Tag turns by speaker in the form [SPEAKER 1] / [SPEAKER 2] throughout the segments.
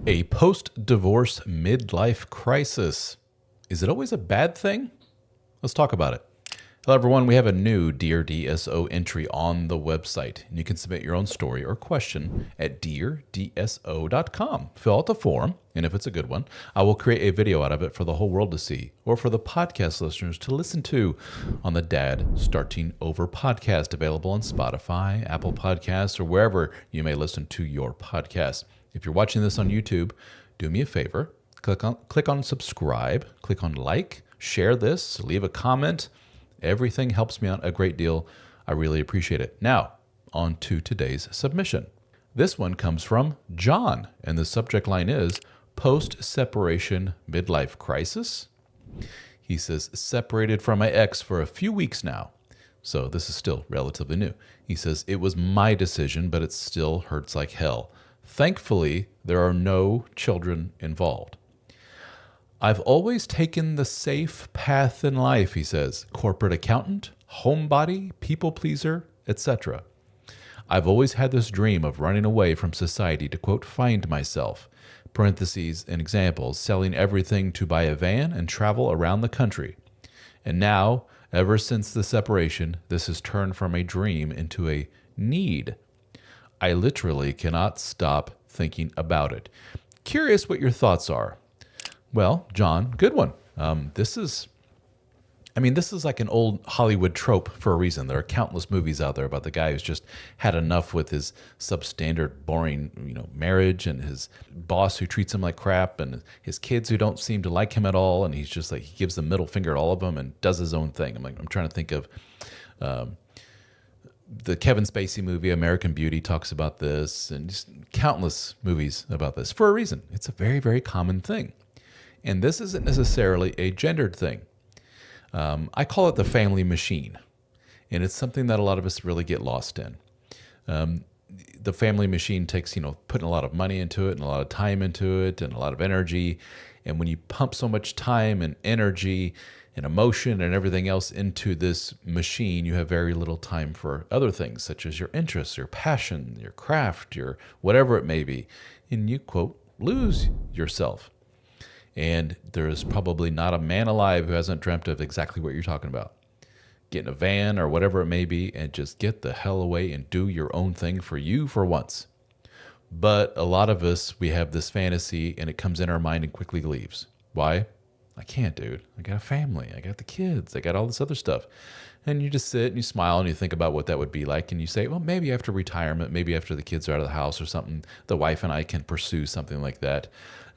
[SPEAKER 1] A post-divorce midlife crisis. Is it always a bad thing? Let's talk about it. Hello, everyone. We have a new Dear DSO entry on the website, and you can submit your own story or question at deardso.com. Fill out the form, and if it's a good one, I will create a video out of it for the whole world to see, or for the podcast listeners to listen to on the Dad Starting Over podcast, available on Spotify, Apple Podcasts, or wherever you may listen to your podcast. If you're watching this on YouTube, do me a favor. Click on subscribe, click on like, share this, leave a comment. Everything helps me out a great deal. I really appreciate it. Now, on to today's submission. This one comes from John, and the subject line is post-separation midlife crisis. He says, separated from my ex for a few weeks now. So this is still relatively new. He says, it was my decision, but it still hurts like hell. Thankfully, there are no children involved. I've always taken the safe path in life, he says. Corporate accountant, homebody, people pleaser, etc. I've always had this dream of running away from society to, quote, find myself. Parentheses and examples, selling everything to buy a van and travel around the country. And now, ever since the separation, this has turned from a dream into a need. I literally cannot stop thinking about it. Curious what your thoughts are. Well, John, good one. This is like an old Hollywood trope for a reason. There are countless movies out there about the guy who's just had enough with his substandard, boring, marriage, and his boss who treats him like crap, and his kids who don't seem to like him at all, and he's just like, he gives the middle finger to all of them and does his own thing. I'm trying to think of the Kevin Spacey movie, American Beauty, talks about this, and just countless movies about this for a reason. It's a very, very common thing. And this isn't necessarily a gendered thing. I call it the family machine. And it's something that a lot of us really get lost in. The family machine takes, putting a lot of money into it and a lot of time into it and a lot of energy. And when you pump so much time and energy and emotion and everything else into this machine, you have very little time for other things, such as your interests, your passion, your craft, your whatever it may be. And you, quote, lose yourself. And there is probably not a man alive who hasn't dreamt of exactly what you're talking about. Get in a van or whatever it may be and just get the hell away and do your own thing for you for once. But a lot of us, we have this fantasy and it comes in our mind and quickly leaves. Why? I can't, dude. I got a family. I got the kids. I got all this other stuff. And you just sit and you smile and you think about what that would be like. And you say, well, maybe after retirement, maybe after the kids are out of the house or something, the wife and I can pursue something like that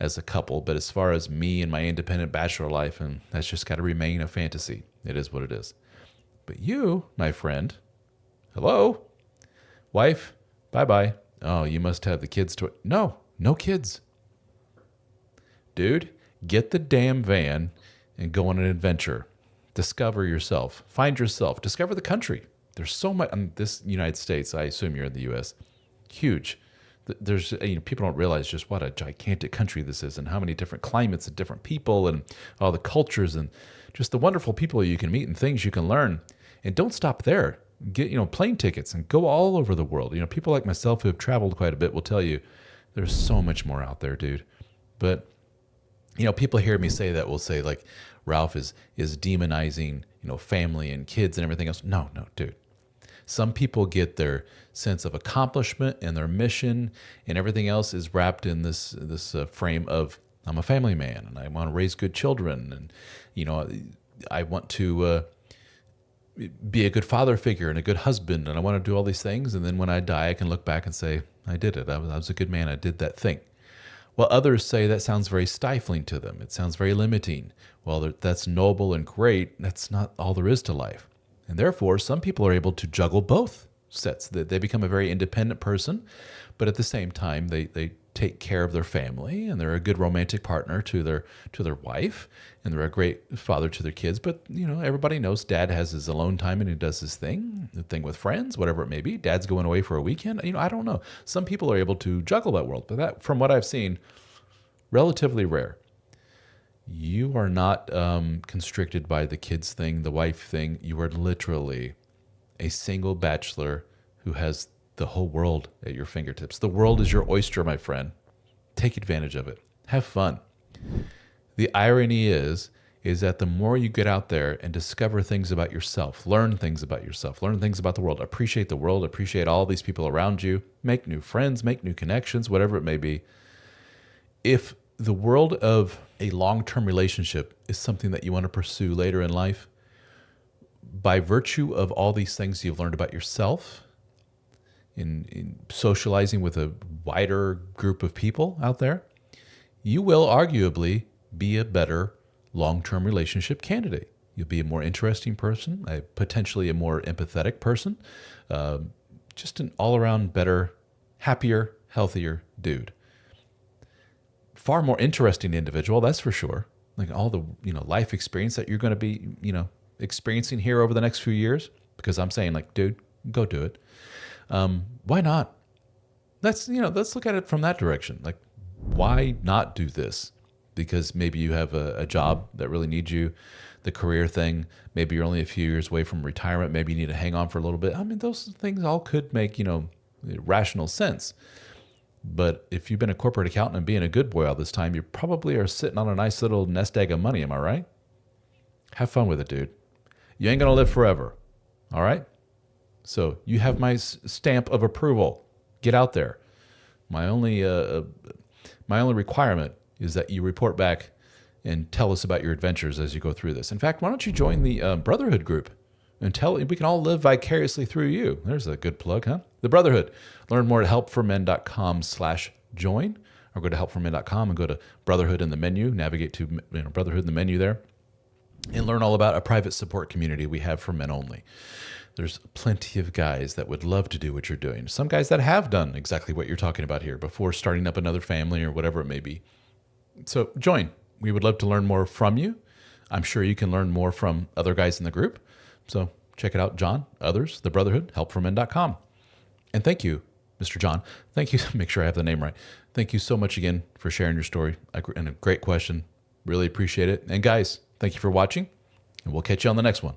[SPEAKER 1] as a couple. But as far as me and my independent bachelor life, and that's just got to remain a fantasy. It is what it is. But you, my friend, hello, wife, bye-bye. Oh, you must have the kids to... No kids. Dude, get the damn van and go on an adventure. Discover yourself. Find yourself. Discover the country. There's so much... this United States, I assume you're in the U.S., huge. There's people don't realize just what a gigantic country this is and how many different climates and different people and all the cultures and just the wonderful people you can meet and things you can learn. And don't stop there. Get plane tickets and go all over the world. People like myself who have traveled quite a bit will tell you there's so much more out there, dude. But people hear me say that will say like Ralph is demonizing family and kids and everything else. No, dude. Some people get their sense of accomplishment and their mission and everything else is wrapped in this frame of I'm a family man and I want to raise good children and I want to be a good father figure and a good husband and I want to do all these things, and then when I die I can look back and say I did it. I was a good man. I did that thing. Well, others say that sounds very stifling to them. It sounds very limiting. Well, that's noble and great. That's not all there is to life. And therefore, some people are able to juggle both sets. They become a very independent person, but at the same time, they take care of their family, and they're a good romantic partner to their wife, and they're a great father to their kids. But everybody knows dad has his alone time and he does his thing, the thing with friends, whatever it may be. Dad's going away for a weekend. I don't know. Some people are able to juggle that world, but that, from what I've seen, relatively rare. You are not constricted by the kids thing, the wife thing. You are literally a single bachelor who has the whole world at your fingertips. The world is your oyster, my friend. Take advantage of it. Have fun. The irony is that the more you get out there and discover things about yourself, learn things about yourself, learn things about the world, appreciate all these people around you, make new friends, make new connections, whatever it may be. If the world of a long-term relationship is something that you want to pursue later in life, by virtue of all these things you've learned about yourself, in socializing with a wider group of people out there, you will arguably be a better long-term relationship candidate. You'll be a more interesting person, potentially a more empathetic person, just an all-around better, happier, healthier dude. Far more interesting individual, that's for sure. Like all the life experience that you're going to be experiencing here over the next few years. Because I'm saying, like, dude, go do it. Why not? Let's look at it from that direction. Like, why not do this? Because maybe you have a job that really needs you, the career thing. Maybe you're only a few years away from retirement. Maybe you need to hang on for a little bit. I mean, those things all could make, rational sense. But if you've been a corporate accountant and being a good boy all this time, you probably are sitting on a nice little nest egg of money. Am I right? Have fun with it, dude. You ain't going to live forever. All right? So you have my stamp of approval. Get out there. My only requirement is that you report back and tell us about your adventures as you go through this. In fact, why don't you join the Brotherhood group and we can all live vicariously through you. There's a good plug, huh? The Brotherhood. Learn more at helpformen.com/join, or go to helpformen.com and go to Brotherhood in the menu. Navigate to Brotherhood in the menu there, and learn all about a private support community we have for men only. There's plenty of guys that would love to do what you're doing. Some guys that have done exactly what you're talking about here before starting up another family or whatever it may be. So join. We would love to learn more from you. I'm sure you can learn more from other guys in the group. So check it out, John, others, the Brotherhood, helpformen.com. And thank you, Mr. John. Thank you. Make sure I have the name right. Thank you so much again for sharing your story. And a great question. Really appreciate it. And guys, thank you for watching, and we'll catch you on the next one.